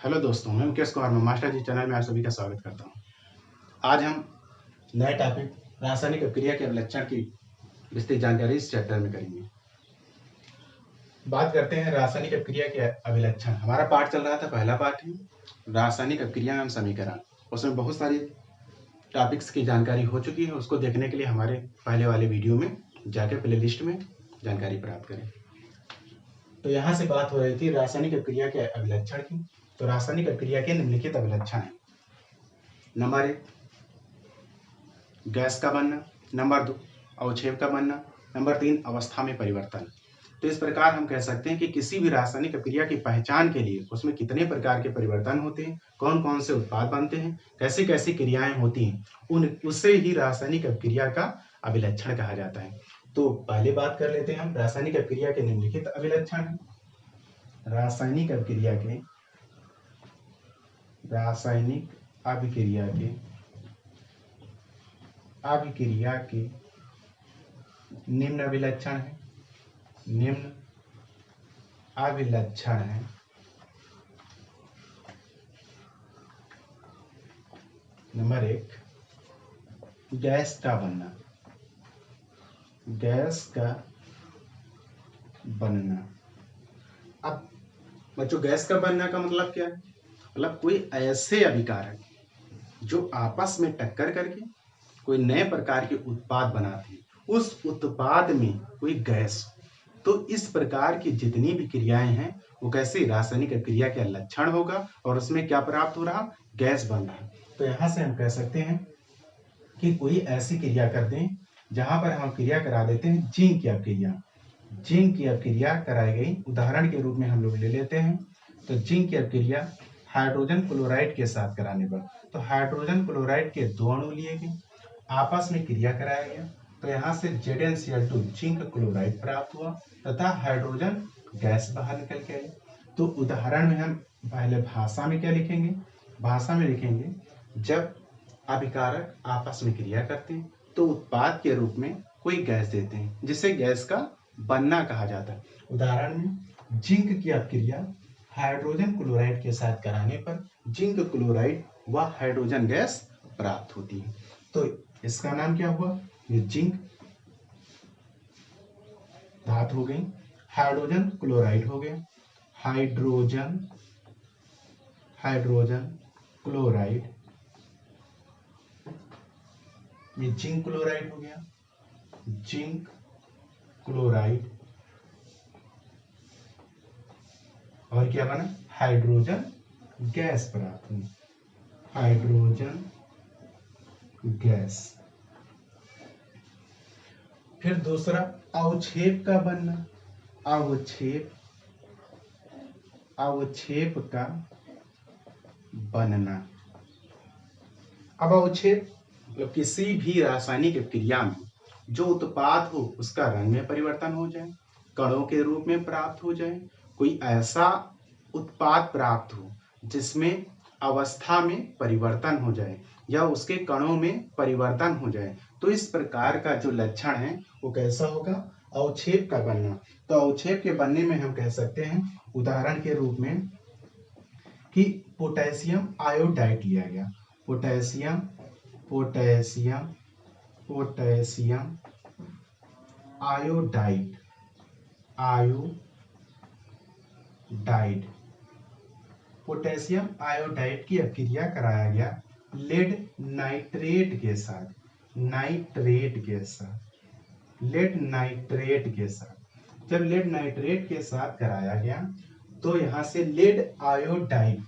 Hello दोस्तों, मैं Mukesh Kumar master जी channel में आप सभी का स्वागत करता हूं। आज हम नए टॉपिक रासायनिक अभिक्रिया के अभिलक्षण की विस्तृत जानकारी इस चैप्टर में करेंगे। बात करते हैं रासायनिक अभिक्रिया के अभिलक्षण। हमारा पाठ चल रहा था, पहला पाठ है रासायनिक अभिक्रिया एवं समीकरण। उसमें बहुत सारी टॉपिक्स की जानकारी हो चुकी है। उसको देखने के लिए हमारे पहले वाले वीडियो में जाके प्ले लिस्ट में जानकारी प्राप्त करें। तो यहाँ से बात हो रही थी रासायनिक अभिक्रिया के अभिलक्षण की। तो रासायनिक अभिक्रिया के निम्नलिखित अभिलक्षण है। नंबर 1 गैस का बनना, नंबर 2 अवक्षेप का बनना, नंबर 3 अवस्था में परिवर्तन। तो इस प्रकार हम कह सकते हैं कि किसी भी रासायनिक अभिक्रिया की पहचान के लिए उसमें कितने प्रकार के परिवर्तन होते हैं, कौन कौन से उत्पाद बनते हैं, कैसी कैसी क्रियाएं होती हैं, उससे ही रासायनिक अभिक्रिया का अभिलक्षण कहा जाता है। तो पहले बात कर लेते हैं हम रासायनिक अभिक्रिया के निम्नलिखित अभिलक्षण है। रासायनिक अभिक्रिया के निम्न अभिलक्षण है। नंबर 1 गैस का बनना। अब बच्चों, गैस का बनना का मतलब क्या है? मतलब कोई ऐसे अभिकारक जो आपस में टक्कर करके कोई नए प्रकार के उत्पाद बनाते हैं, उस उत्पाद में कोई गैस। तो इस प्रकार की जितनी भी क्रियाएं हैं वो कैसे रासायनिक क्रिया के लक्षण होगा और उसमें क्या प्राप्त हो रहा? गैस बन रहा। तो यहां से हम कह सकते हैं कि कोई ऐसी क्रिया कर दें जहां पर हम क्रिया करा देते हैं जिंक की अपक्रिया कराई गई। उदाहरण के रूप में हम लोग ले लेते हैं। तो जिंक की अपक्रिया हाइड्रोजन क्लोराइड के साथ कराने पर, तो हाइड्रोजन क्लोराइड के 2 अणु लिए गए, आपस में क्रिया कराया गया। तो यहाँ से ZnCl2 जिंक क्लोराइड प्राप्त हुआ तथा हाइड्रोजन गैस बाहर निकल के आई। तो उदाहरण में हम पहले भाषा में क्या लिखेंगे? भाषा में लिखेंगे जब अभिकारक आपस में क्रिया करते हैं तो उत्पाद के रूप में कोई गैस देते हैं, जिसे गैस का बनना कहा जाता है। उदाहरण में जिंक की अपक्रिया हाइड्रोजन क्लोराइड के साथ कराने पर जिंक क्लोराइड व हाइड्रोजन गैस प्राप्त होती है। तो इसका नाम क्या हुआ? ये जिंक धातु हो गई, हाइड्रोजन क्लोराइड हो गया, हाइड्रोजन क्लोराइड, ये जिंक क्लोराइड हो गया, जिंक क्लोराइड, और क्या बना? हाइड्रोजन गैस प्राप्त हुई, हाइड्रोजन गैस। फिर दूसरा अवक्षेप का बनना। अवक्षेप का बनना। अब अवक्षेप मतलब किसी भी रासायनिक क्रिया में जो उत्पाद हो उसका रंग में परिवर्तन हो जाए, कणों के रूप में प्राप्त हो जाए, कोई ऐसा उत्पाद प्राप्त हो जिसमें अवस्था में परिवर्तन हो जाए या उसके कणों में परिवर्तन हो जाए। तो इस प्रकार का जो लक्षण है वो कैसा होगा? अवक्षेप का बनना। तो अवक्षेप के बनने में हम कह सकते हैं उदाहरण के रूप में कि पोटेशियम आयोडाइड लिया गया, पोटेशियम आयोडाइड पोटेशियम आयोडाइड की अपक्रिया कराया गया लेड नाइट्रेट के साथ, जब लेड नाइट्रेट के साथ कराया गया तो यहाँ से लेड आयोडाइड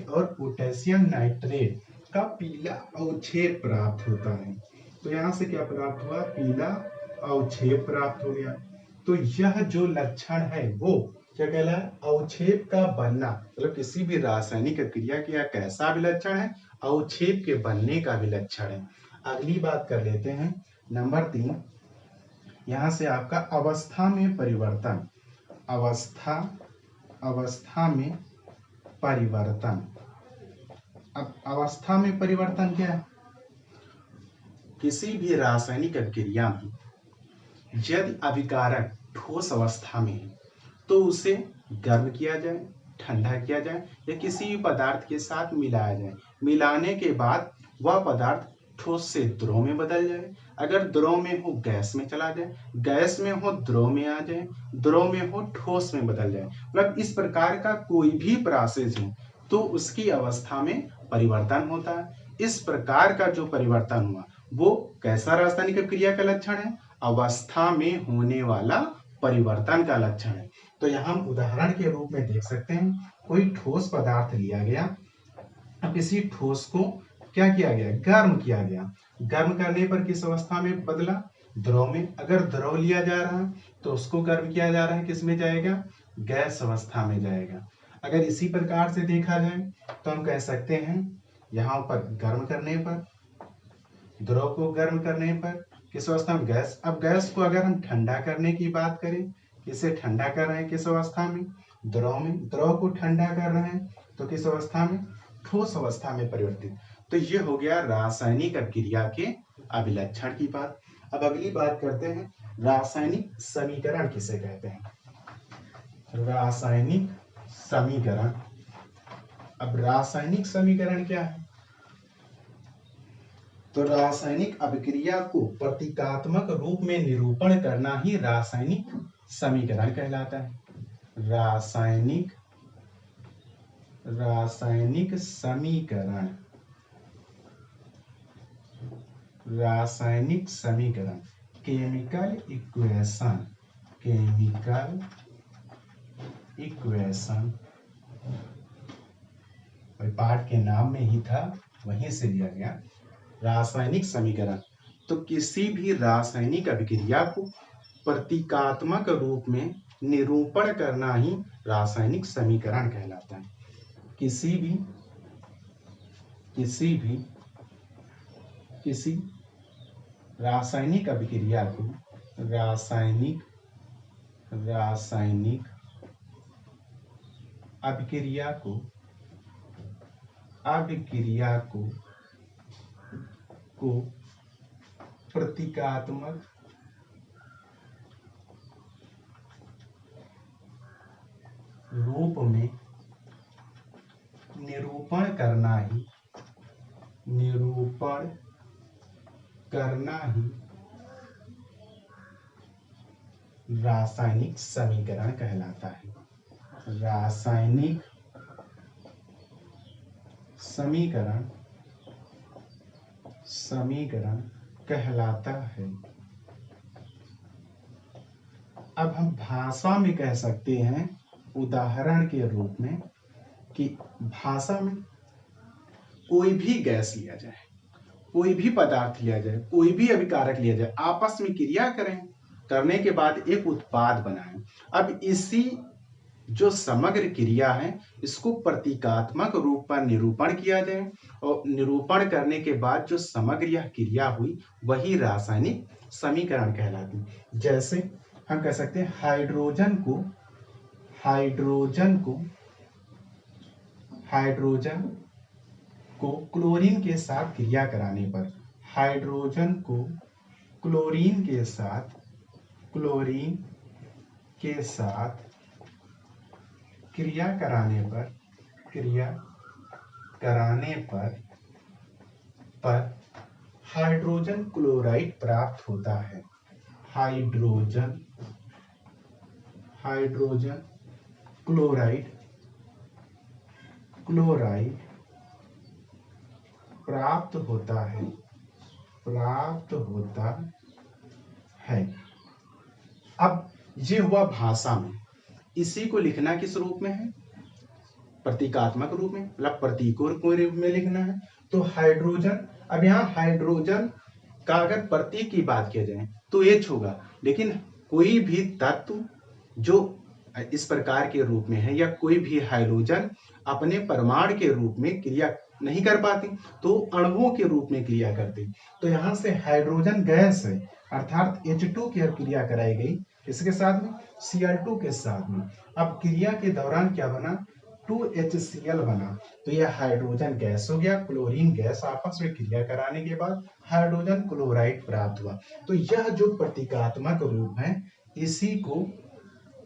और पोटेशियम नाइट्रेट का पीला अवक्षेप प्राप्त होता है। तो यहाँ से क्या प्राप्त हुआ? पीला अवक्षेप प्राप्त हो गया। तो यह जो लक्षण है वो क्या कहलाए? अवक्षेप का बनना। मतलब किसी भी रासायनिक क्रिया का कैसा अभिलक्षण है? अवक्षेप के बनने का अभिलक्षण है। अगली बात कर लेते हैं नंबर 3, यहाँ से आपका अवस्था में परिवर्तन। अवस्था में परिवर्तन। अब अवस्था में परिवर्तन क्या है? किसी भी रासायनिक अभिक्रिया में यदि अभिकारक ठोस अवस्था में है तो उसे गर्म किया जाए, ठंडा किया जाए या किसी भी पदार्थ के साथ मिलाया जाए। मिलाने के बाद वह पदार्थ ठोस से द्रव में बदल जाए, अगर द्रव में हो गैस में चला जाए, गैस में हो द्रव में आ जाए, द्रव में हो ठोस में बदल जाए। मतलब इस प्रकार का कोई भी प्रोसेस हो तो उसकी अवस्था में परिवर्तन होता है। इस प्रकार का जो परिवर्तन हुआ वो कैसा रासायनिक क्रिया का लक्षण है? अवस्था में होने वाला परिवर्तन का लक्षण है। तो यहाँ हम उदाहरण के रूप में देख सकते हैं, कोई ठोस पदार्थ लिया गया, अब इसी ठोस को क्या किया गया? गर्म किया गया। गर्म करने पर किस अवस्था में बदला? द्रव में। अगर द्रव लिया जा रहा है तो उसको गर्म किया जा रहा है, किस में जाएगा? गैस अवस्था में जाएगा। अगर इसी प्रकार से देखा जाए तो हम कह सकते हैं यहाँ पर गर्म करने पर, द्रव को गर्म करने पर किस अवस्था में? गैस। अब गैस को अगर हम ठंडा करने की बात करें, इसे ठंडा कर रहे हैं किस अवस्था में? द्रव में। द्रव को ठंडा कर रहे हैं तो किस अवस्था में? ठोस अवस्था में परिवर्तित। तो ये हो गया रासायनिक अभिक्रिया के अभिलक्षण की बात। अब अगली बात करते हैं, रासायनिक समीकरण किसे कहते हैं? रासायनिक समीकरण। अब रासायनिक समीकरण क्या है? तो रासायनिक अभिक्रिया को प्रतीकात्मक रूप में निरूपण करना ही रासायनिक समीकरण कहलाता है। रासायनिक समीकरण, रासायनिक समीकरण, केमिकल इक्वेशन, केमिकल इक्वेशन पाठ के नाम में ही था, वहीं से लिया गया। रासायनिक समीकरण तो किसी भी रासायनिक अभिक्रिया को प्रतीकात्मक रूप में निरूपण करना ही रासायनिक समीकरण कहलाता है। किसी रासायनिक अभिक्रिया को रासायनिक अभिक्रिया को प्रतीकात्मक रूप में निरूपण करना ही रासायनिक समीकरण कहलाता है। रासायनिक समीकरण कहलाता है। अब हम भाषा में कह सकते हैं उदाहरण के रूप में कि भाषा में कोई भी गैस लिया जाए, कोई भी पदार्थ लिया जाए, कोई भी अभिकारक लिया जाए, आपस में क्रिया करने के बाद एक उत्पाद बनाएं। अब इसी जो समग्र क्रिया है इसको प्रतीकात्मक रूप पर निरूपण किया जाए और निरूपण करने के बाद जो समग्र यह क्रिया हुई वही रासायनिक समीकरण कहलाती है। जैसे हम कह सकते हैं हाइड्रोजन को क्लोरीन के साथ क्रिया कराने पर, हाइड्रोजन को क्लोरीन के साथ क्रिया कराने पर हाइड्रोजन क्लोराइड प्राप्त होता है। हाइड्रोजन क्लोराइड प्राप्त होता है। अब ये हुआ भाषा में। इसी को लिखना किस रूप में है? प्रतीकात्मक रूप में, मतलब प्रतीकों के रूप में लिखना है। तो हाइड्रोजन, अब यहाँ हाइड्रोजन का अगर प्रतीक की बात किया जाए तो H होगा, लेकिन कोई भी तत्व जो इस प्रकार के रूप में है या कोई भी हाइड्रोजन अपने परमाणु के रूप में क्रिया नहीं कर पाते तो अणुओं के रूप में क्रिया करते। तो यहाँ से हाइड्रोजन गैस है अर्थात H2 की क्रिया कराई गई, इसके साथ में Cl2 के साथ में। अब क्रिया के दौरान क्या बना? 2HCl बना। तो यह हाइड्रोजन गैस हो गया, क्लोरीन गैस आपस में क्रिया कराने के बाद हाइड्रोजन क्लोराइड प्राप्त हुआ। तो यह जो प्रतीकात्मक रूप है इसी को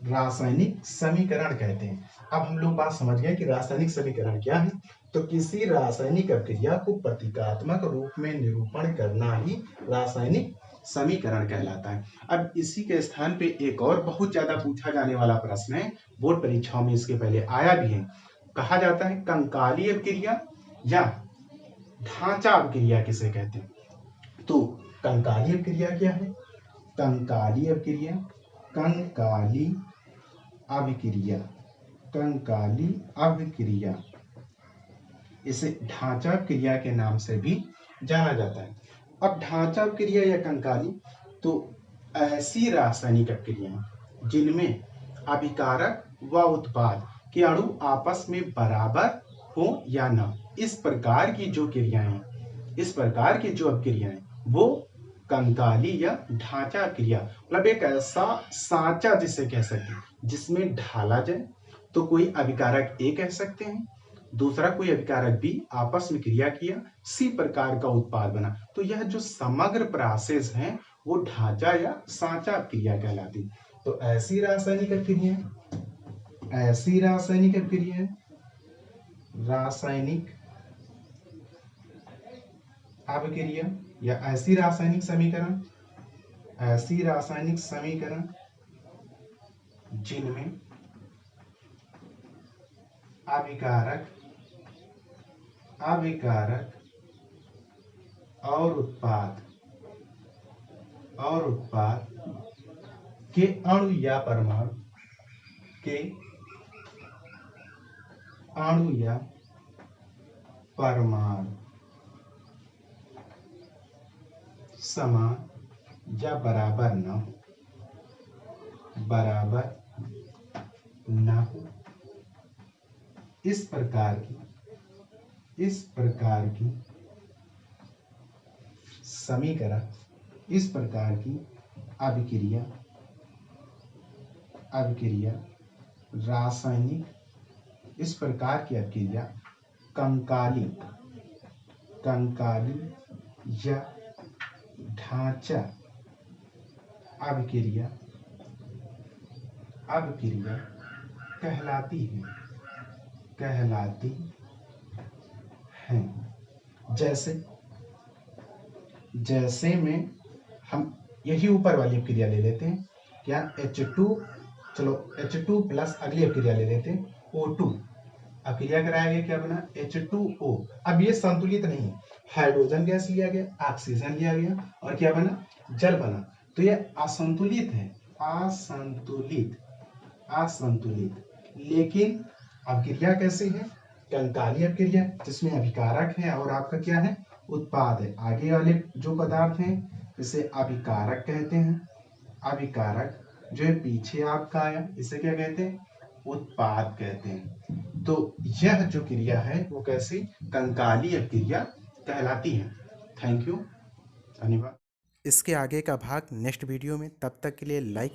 रासायनिक समीकरण कहते हैं। अब हम लोग बात समझ गए कि रासायनिक समीकरण क्या है। तो किसी रासायनिक अभिक्रिया को प्रतीकात्मक रूप में निरूपण करना ही रासायनिक समीकरण कहलाता है। अब इसी के स्थान पे एक और बहुत ज्यादा पूछा जाने वाला प्रश्न है, बोर्ड परीक्षाओं में इसके पहले आया भी है। कहा जाता है कंकाली अभिक्रिया या ढांचा अभिक्रिया किसे कहते हैं। तो कंकाली अभिक्रिया क्या है? कंकाली अभिक्रिया, कंकाली अभिक्रिया, कंकाली अभिक्रिया, इसे ढांचा अभिक्रिया के नाम से भी जाना जाता है। अब ढांचा अभिक्रिया या कंकाली तो ऐसी रासायनिक अभिक्रियाएं जिनमें अभिकारक व उत्पाद के अणु आपस में बराबर हो या न, इस प्रकार की जो क्रियाएं, इस प्रकार की जो अभिक्रियाएं वो कंकाली या ढांचा अभिक्रिया, मतलब एक ऐसा सांचा जिसे कह सकते हैं जिसमें ढाला जाए तो कोई अभिकारक ए कह सकते हैं, दूसरा कोई अभिकारक बी, आपस में क्रिया किया, सी प्रकार का उत्पाद बना। तो यह जो समग्र प्रोसेस है वो ढांचा या सांचा अभिक्रिया कहलाती। तो ऐसी रासायनिक अभिक्रिया, ऐसी रासायनिक अभिक्रिया, रासायनिक अभिक्रिया या ऐसी रासायनिक समीकरण, ऐसी रासायनिक समीकरण जिनमें अभिकारक, अभिकारक और उत्पाद के अणु या परमाणु, के अणु या परमाणु समान या बराबर न हो, बराबर न हो, इस प्रकार की समीकरण, इस प्रकार की अभिक्रिया, रासायनिक, इस प्रकार की अभिक्रिया कंकाली, कंकाली या ढांचा अभिक्रिया कहलाती हैं। जैसे में हम यही ऊपर वाली अभिक्रिया ले लेते हैं, क्या H2, चलो H2 प्लस अगली अभिक्रिया ले लेते हैं O2, अभिक्रिया कराया गया, क्या बना H2O। अब ये संतुलित नहीं, हाइड्रोजन गैस लिया गया, ऑक्सीजन लिया गया और क्या बना, जल बना। तो ये असंतुलित है, असंतुलित। लेकिन अभिक्रिया कैसी है, कंकाली अभिक्रिया जिसमें अभिकारक है और आपका क्या है, उत्पाद है। आगे वाले जो पदार्थ हैं इसे अभिकारक कहते हैं, अभिकारक जो है पीछे आपका आया इसे क्या कहते हैं, उत्पाद कहते हैं। तो यह जो क्रिया है वो कैसी, कंकाली अभिक्रिया कहलाती है। थैंक यू, धन्यवाद। इसके आगे का भाग नेक्स्ट वीडियो में, तब तक के लिए लाइक